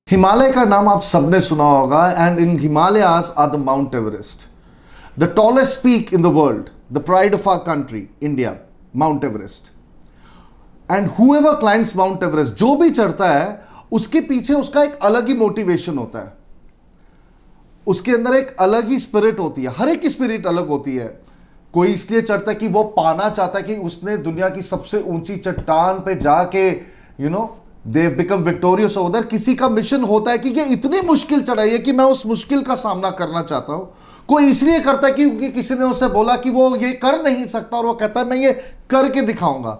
हिमालय का नाम आप सबने सुना होगा and in Himalayas are the mount Everest, the tallest peak in the world, the pride of our country India, mount Everest. And whoever climbs mount Everest, जो भी चढ़ता है उसके पीछे उसका एक अलग ही मोटिवेशन होता है, उसके अंदर एक अलग ही स्पिरिट होती है। हर एक की स्पिरिट अलग होती है। कोई इसलिए चढ़ता है कि वो पाना चाहता है कि उसने दुनिया की सबसे ऊंची चट्टान पे जाके दे बिकम विक्टोरियस ओवर। किसी का मिशन होता है कि ये इतनी मुश्किल चढ़ाई है कि मैं उस मुश्किल का सामना करना चाहता हूं। कोई इसलिए करता है क्योंकि किसी ने उसे बोला कि वो ये कर नहीं सकता और वो कहता है मैं ये करके दिखाऊंगा।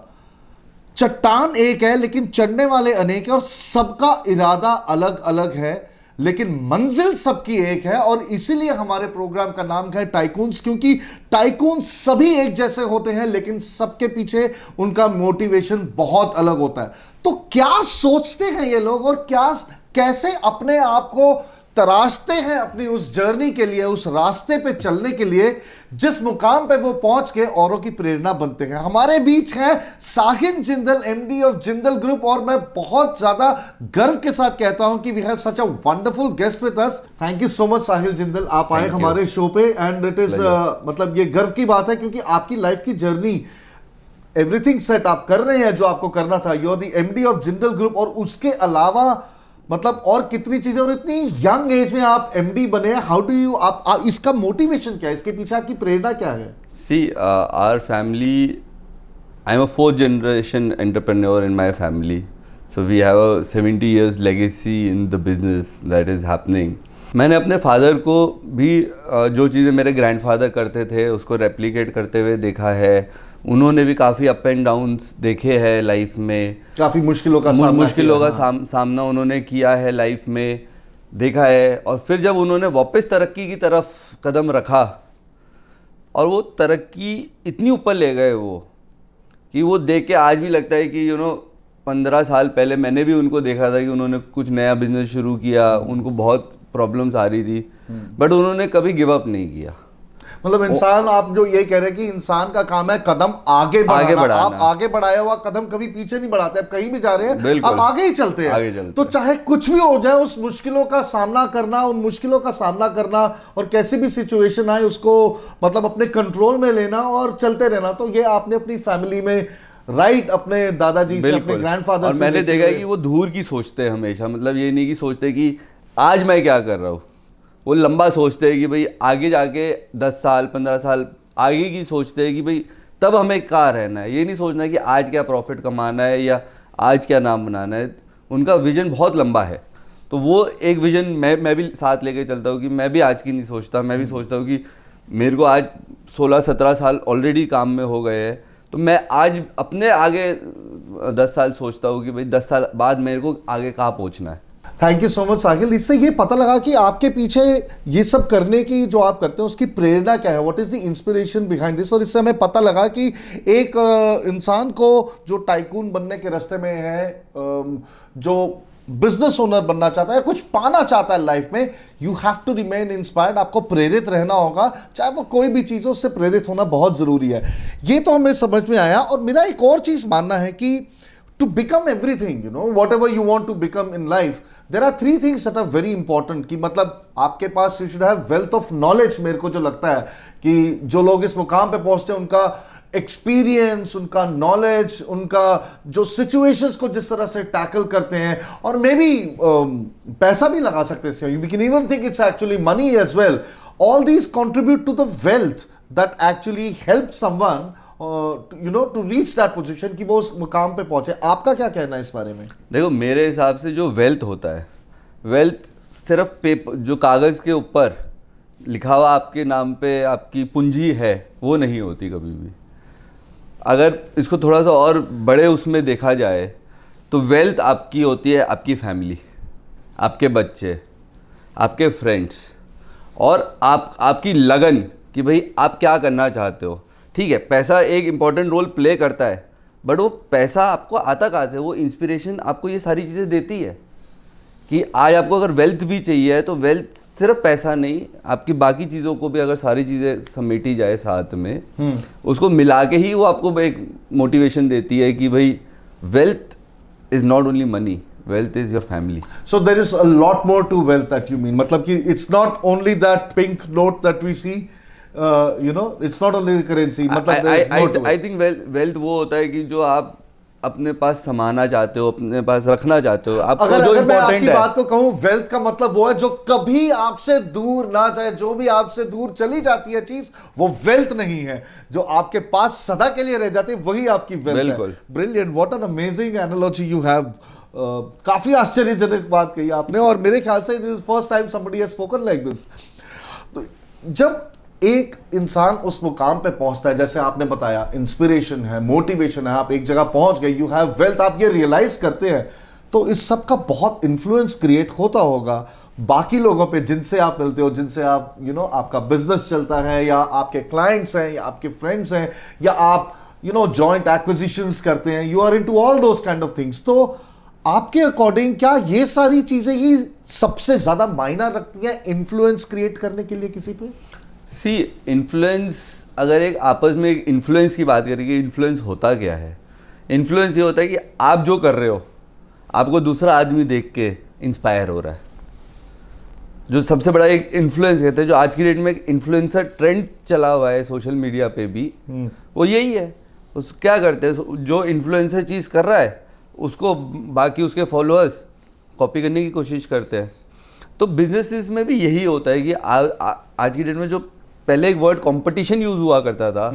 चट्टान एक है लेकिन चढ़ने वाले अनेक है और सबका इरादा अलग अलग है, लेकिन मंजिल सबकी एक है। और इसीलिए हमारे प्रोग्राम का नाम है टाइकून्स, क्योंकि टाइकून्स सभी एक जैसे होते हैं लेकिन सबके पीछे उनका मोटिवेशन बहुत अलग होता है। तो क्या सोचते हैं ये लोग और कैसे अपने आप को तराशते हैं अपनी उस जर्नी के लिए, उस रास्ते पे चलने के लिए जिस मुकाम पे वो पहुंच के औरों की प्रेरणा बनते हैं। हमारे बीच हैं Sahil Jindal, MD of Jindal group, और मैं बहुत ज्यादा गर्व के साथ कहता हूं कि we have such a wonderful guest with us. Thank you so much Sahil Jindal, आप आए हमारे शो पे एंड इट इज मतलब ये गर्व की बात है क्योंकि आपकी लाइफ की जर्नी, एवरीथिंग सेट आप कर रहे हैं जो आपको करना था। You are the MD of Jindal group और उसके अलावा मतलब और कितनी चीजें, और इतनी यंग एज में आप एमडी बने। हाउ डू यू, आप इसका मोटिवेशन क्या है, इसके पीछे आपकी प्रेरणा क्या है? See our family, I am a 4th generation entrepreneur in my family, so we have a 70 years legacy in the business that is happening. मैंने अपने फादर को भी जो चीज़ें मेरे ग्रैंडफादर करते थे उसको रेप्लिकेट करते हुए देखा है। उन्होंने भी काफ़ी अप एंड डाउन्स देखे हैं लाइफ में, काफ़ी मुश्किलों का सामना उन्होंने किया है लाइफ में, देखा है। और फिर जब उन्होंने वापस तरक्की की तरफ कदम रखा और वो तरक्की इतनी ऊपर ले गए वो कि वो देख के आज भी लगता है कि 15 साल पहले मैंने भी उनको देखा था कि उन्होंने कुछ नया बिजनेस शुरू किया, उनको बहुत प्रॉब्लम्स आ रही थी बट उन्होंने कभी गिव अप नहीं किया। मतलब इंसान, आप जो ये कह रहे हैं कि इंसान का काम है कदम आगे बढ़ाना। आप आगे बढ़ाया हुआ कदम कभी पीछे नहीं बढ़ाते। आप कहीं भी जा रहे हैं आप आगे ही चलते हैं। तो चाहे कुछ भी हो जाए उस मुश्किलों का सामना करना, उन मुश्किलों का सामना करना और कैसी भी सिचुएशन आए उसको मतलब अपने कंट्रोल में लेना और चलते रहना। तो ये आपने अपनी फैमिली में अपने दादाजी से, अपने ग्रैंडफादर से। और मैंने देखा है कि वो दूर की सोचते हैं हमेशा, मतलब ये नहीं कि सोचते कि आज मैं क्या कर रहा हूँ, वो लंबा सोचते हैं कि भाई आगे जाके 10 साल 15 साल आगे की सोचते हैं कि भाई तब हमें कहाँ रहना है। ये नहीं सोचना कि आज क्या प्रॉफिट कमाना है या आज क्या नाम बनाना है। उनका विजन बहुत लंबा है। तो वो एक विजन मैं भी साथ लेके चलता हूँ कि मैं भी आज की नहीं सोचता। मैं भी सोचता हूँ कि मेरे को आज 16-17 साल ऑलरेडी काम में हो गए हैं, तो मैं आज अपने आगे 10 साल सोचता हूँ कि भाई 10 साल बाद मेरे को आगे कहाँ पहुँचना है। थैंक यू सो मच साहिल। इससे ये पता लगा कि आपके पीछे ये सब करने की जो आप करते हैं उसकी प्रेरणा क्या है, what is the inspiration behind this. और इससे हमें पता लगा कि एक इंसान को जो टाइकून बनने के रास्ते में है, जो बिजनेस ओनर बनना चाहता है, कुछ पाना चाहता है लाइफ में, you have to remain inspired. आपको प्रेरित रहना होगा, चाहे वो कोई भी चीज़ हो, उससे प्रेरित होना बहुत ज़रूरी है। ये तो हमें समझ में आया। और मेरा एक और चीज़ मानना है कि to become everything, whatever you want to become in life, there are 3 things that are very important। कि मतलब आपके पास you should have wealth of knowledge। मेरे को जो लगता है कि जो लोग इस मुकाम पे पहुंचते हैं उनका एक्सपीरियंस, उनका नॉलेज, उनका जो सिचुएशंस को जिस तरह से टैकल करते हैं, और मे बी पैसा भी लगा सकते हैं इसमें। We can even think it's actually money as well. All these contribute to the wealth that actually help someone to reach that position कि वो उस मुकाम पे पहुंचे। आपका क्या कहना है इस बारे में? देखो, मेरे हिसाब से जो वेल्थ होता है, वेल्थ सिर्फ पेपर, जो कागज़ के ऊपर लिखा हुआ आपके नाम पे आपकी पूंजी है, वो नहीं होती कभी भी। अगर इसको थोड़ा सा और बड़े उसमें देखा जाए तो वेल्थ आपकी होती है आपकी फैमिली, आपके बच्चे, आपके फ्रेंड्स और आपकी लगन कि भाई आप क्या करना चाहते हो। ठीक है, पैसा एक इम्पॉर्टेंट रोल प्ले करता है बट वो पैसा आपको आता कहाँ से? वो इंस्पिरेशन आपको ये सारी चीज़ें देती है कि आज आपको अगर वेल्थ भी चाहिए तो वेल्थ सिर्फ पैसा नहीं, आपकी बाकी चीज़ों को भी अगर सारी चीज़ें समेटी जाए साथ में, उसको मिला के ही वो आपको एक मोटिवेशन देती है कि भाई wealth is not only money, wealth is your family. So there is a lot more to wealth that you mean. मतलब कि it's not only that pink note that we see, it's not only the currency. मतलब there is more to I it. Think wealth वो होता है कि जो आप अपने पास समाना चाहते हो, अपने पास रखना चाहते हो, आपको अगर जो अगर मैं आपकी इम्पोर्टेंट है. बात को कहूं, वेल्थ का मतलब वो है जो कभी आपसे दूर ना जाए. जो भी आपसे दूर चली जाती है चीज, वो वेल्थ नहीं है. जो आपके पास सदा के लिए रह जाती है, वही आपकी वेल्थ बिल्कुल. है. Brilliant, what an amazing analogy you have. काफी आश्चर्यजनक बात कही आपने, और मेरे ख्याल से this is first time somebody has spoken like this. तो जब एक इंसान उस मुकाम पे पहुंचता है, जैसे आपने बताया, इंस्पिरेशन है, मोटिवेशन है, आप एक जगह पहुंच गए, यू हैव वेल्थ, आप ये रियलाइज करते हैं, तो इस सब का बहुत इन्फ्लुएंस क्रिएट होता होगा बाकी लोगों पे जिनसे आप मिलते हो, जिनसे आप आपका बिजनेस चलता है, या आपके क्लाइंट्स हैं, या आपके फ्रेंड्स हैं, या आप जॉइंट एक्विजिशंस करते हैं. You are into all those kind of things. तो आपके अकॉर्डिंग क्या ये सारी चीजें ही सबसे ज्यादा मायना रखती हैं इन्फ्लुएंस क्रिएट करने के लिए किसी पे? सी इन्फ्लुएंस, अगर एक आपस में एक इन्फ्लुएंस की बात करें कि इन्फ्लुएंस होता क्या है. इन्फ्लुएंस ये होता है कि आप जो कर रहे हो, आपको दूसरा आदमी देख के इंस्पायर हो रहा है. जो सबसे बड़ा एक इन्फ्लुएंस कहते हैं, जो आज की डेट में एक इन्फ्लुएंसर ट्रेंड चला हुआ है सोशल मीडिया पे भी, वो यही है. उस क्या करते हैं, जो इन्फ्लुएंसर चीज़ कर रहा है उसको बाकी उसके फॉलोअर्स कॉपी करने की कोशिश करते हैं. तो बिजनेसेस में भी यही होता है कि आज की डेट में जो पहले एक वर्ड कंपटीशन यूज हुआ करता था,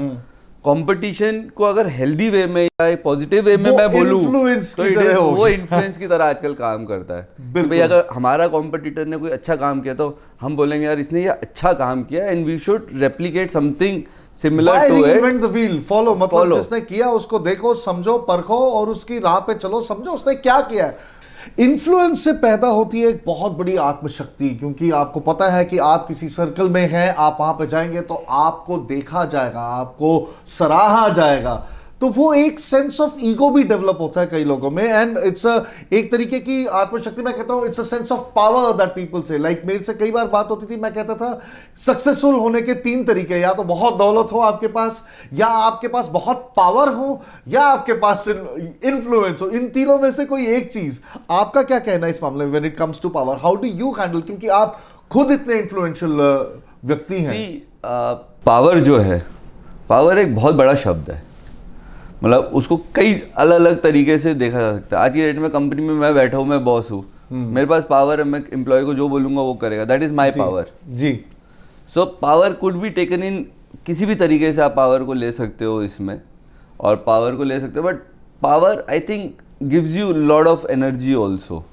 कंपटीशन को अगर हेल्दी वे में या पॉजिटिव वे में मैं बोलूं, तो वो इन्फ्लुएंस की तरह आजकल काम करता है. कि भाई अगर हमारा कॉम्पिटिटर ने कोई अच्छा काम किया तो हम बोलेंगे यार इसने ये अच्छा काम किया and we should replicate something similar to it. Invent the wheel, follow, मतलब जिसने किया उसको देखो, समझो, परखो और उसकी राह पे चलो, समझो उसने क्या किया है. इन्फ्लुएंस से पैदा होती है एक बहुत बड़ी आत्मशक्ति, क्योंकि आपको पता है कि आप किसी सर्कल में हैं, आप वहां पे जाएंगे तो आपको देखा जाएगा, आपको सराहा जाएगा. तो वो एक सेंस ऑफ ईगो भी डेवलप होता है कई लोगों में, एंड इट्स एक तरीके की आत्मशक्ति. मैं कहता हूं it's a sense of power that people से. लाइक मेरे से कई बार बात होती थी, मैं कहता था सक्सेसफुल होने के 3 तरीके, या तो बहुत दौलत हो आपके पास, या आपके पास बहुत पावर हो, या आपके पास इन्फ्लुएंस हो. इन तीनों में से कोई एक चीज. आपका क्या कहना है इस मामले में when it comes to power? How do you handle, क्योंकि आप खुद इतने इन्फ्लुएंशियल व्यक्ति हैं. पावर जो है, पावर एक बहुत बड़ा शब्द है. मतलब उसको कई अलग अलग तरीके से देखा जा सकता है. आज की डेट में कंपनी में मैं बैठा हूँ, मैं बॉस हूँ, मेरे पास पावर है, मैं एम्प्लॉय को जो बोलूँगा वो करेगा, दैट इज़ माई पावर. जी. So power could be taken in, किसी भी तरीके से आप पावर को ले सकते हो इसमें, और पावर को ले सकते हो. But power I think gives you lot of energy also.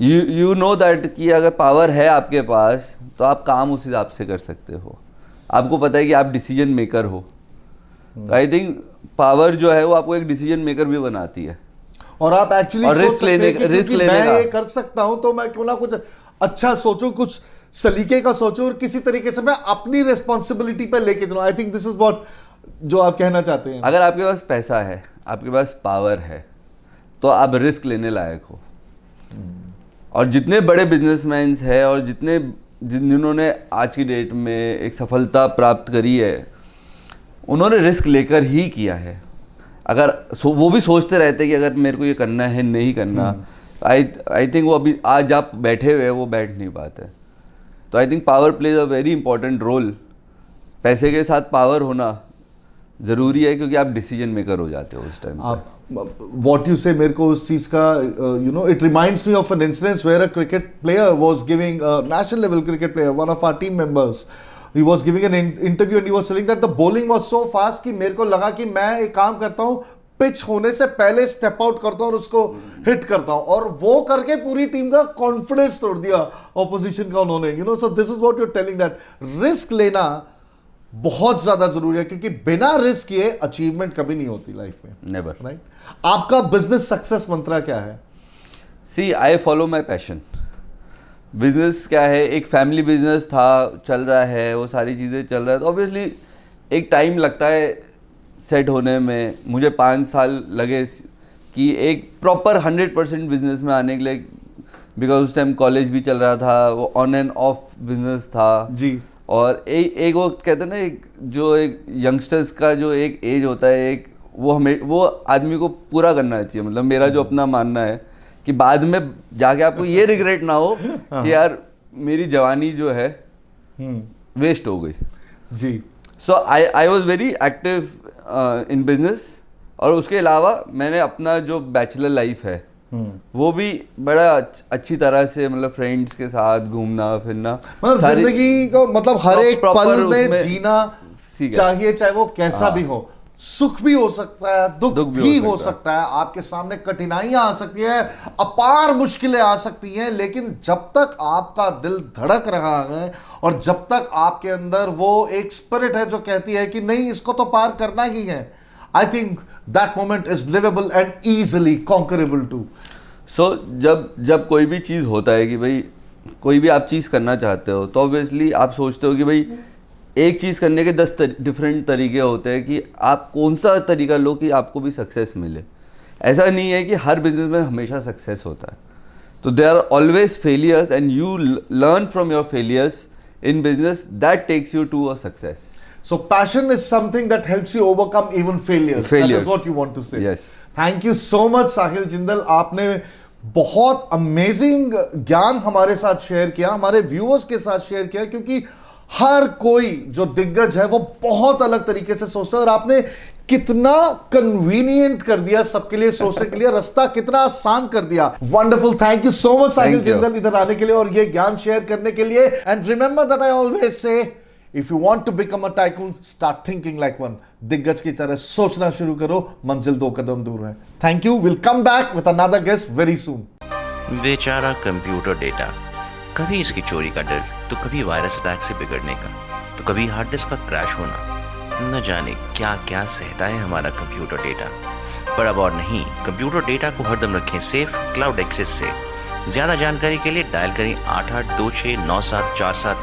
You know that कि अगर पावर है आपके पास तो आप काम उस हिसाब से कर सकते हो. आपको पता है कि आप डिसीजन मेकर हो. तो आई थिंक पावर जो है वो आपको एक डिसीजन मेकर भी बनाती है. और आप एक्चुअली रिस्क लेने मैं ये कर सकता हूं तो मैं क्यों ना कुछ अच्छा सोचूं, कुछ सलीके का सोचूं, और किसी तरीके से मैं अपनी रिस्पॉन्सिबिलिटी पे लेके चलूं. I think this is what जो आप कहना चाहते हैं. अगर आपके पास पैसा है, आपके पास पावर है, तो आप रिस्क लेने लायक हो. और जितने बड़े बिजनेसमैन हैं और जिन्होंने आज की डेट में एक सफलता प्राप्त करी है, उन्होंने रिस्क लेकर ही किया है. अगर वो भी सोचते रहते कि अगर मेरे को ये करना है, नहीं करना, आई थिंक वो अभी आज आप बैठे हुए वो बैठ नहीं पाते. तो I think power plays a very important role. पैसे के साथ पावर होना ज़रूरी है, क्योंकि आप डिसीजन मेकर हो जाते हो उस टाइम. What you say, मेरे को उस चीज का it reminds me of an instance where a cricket player was giving a national level cricket player, one of our team members, he was giving an interview and he was telling that the bowling was so fast कि मेरे को लगा कि मैं एक काम करता हूँ, पिच होने से पहले स्टेप आउट करता हूँ और उसको हिट करता हूँ. और वो करके पूरी टीम का कॉन्फिडेंस तोड़ दिया ऑपोजिशन का उन्होंने. So this is what you are telling, that risk लेना बहुत ज्यादा जरूरी है, क्योंकि बिना रिस्क ये अचीवमेंट कभी नहीं होती लाइफ में. नेवर. राइट. आपका बिजनेस सक्सेस मंत्र क्या है? See I follow my passion. Business क्या है, एक फैमिली बिजनेस था, चल रहा है, वो सारी चीज़ें चल रहा है. तो ऑब्वियसली एक टाइम लगता है सेट होने में. मुझे 5 साल लगे कि एक प्रॉपर 100% बिजनेस में आने के लिए, बिकॉज उस टाइम कॉलेज भी चल रहा था, वो ऑन एंड ऑफ बिजनेस था जी. और एक वो कहते हैं ना, एक यंगस्टर्स का जो एक एज होता है, एक वो आदमी को पूरा करना चाहिए. मतलब मेरा जो अपना मानना है कि बाद में जाके आपको ये रिग्रेट ना हो कि यार मेरी जवानी जो है वेस्ट हो गई। जी। So I was very active in business, और उसके अलावा मैंने अपना जो बैचलर लाइफ है वो भी बड़ा अच्छी तरह से, मतलब फ्रेंड्स के साथ घूमना फिरना, मतलब जिंदगी को मतलब हर एक पल में उसमें जीना सीखा। चाहिए, चाहे वो कैसा भी हो। सुख भी हो सकता है, दुख भी हो सकता है, आपके सामने कठिनाइयां आ सकती है, अपार मुश्किलें आ सकती हैं, लेकिन जब तक आपका दिल धड़क रहा है और जब तक आपके अंदर वो एक स्पिरिट है जो कहती है कि नहीं इसको तो पार करना ही है, I think that moment is liveable and easily conquerable too. सो जब कोई भी चीज़ होता है कि भाई कोई भी आप चीज़ करना चाहते हो, तो ऑब्वियसली आप सोचते हो कि भाई एक चीज़ करने के 10 डिफरेंट तरीके होते हैं कि आप कौन सा तरीका लो कि आपको भी सक्सेस मिले। ऐसा नहीं है कि हर बिजनेस में हमेशा सक्सेस होता है, तो there are always failures and you learn from your failures in business, that takes you to a success. So passion is something that helps you overcome even failures. That is what you want to say. Yes. Thank you so much साहिल जिंदल, आपने बहुत amazing ज्ञान हमारे साथ share किया, हमारे viewers के साथ share किया, क्योंकि हर कोई जो दिग्गज है वो बहुत अलग तरीके से सोचता है, और आपने कितना कन्वीनियंट कर दिया सबके लिए सोचने के लिए, रास्ता कितना आसान कर दिया। Wonderful, thank you so much Sahil Jindal इधर आने के लिए और ये ज्ञान शेयर करने के लिए। And remember that I always say, if you want to become a tycoon, start thinking like one. दिग्गज की तरह सोचना शुरू करो, मंजिल 2 कदम दूर है। Thank you, will come back with another guest very soon. बेचारा कंप्यूटर डेटा, कभी इसकी चोरी का डर, तो कभी वायरस अटैक से बिगड़ने का, तो कभी हार्ड डिस्क का क्रैश होना। न जाने क्या क्या सहता है हमारा कंप्यूटर डेटा। पर अब और नहीं, कंप्यूटर डेटा को हरदम रखें सेफ क्लाउड एक्सेस से। ज्यादा जानकारी के लिए डायल करें 8826974744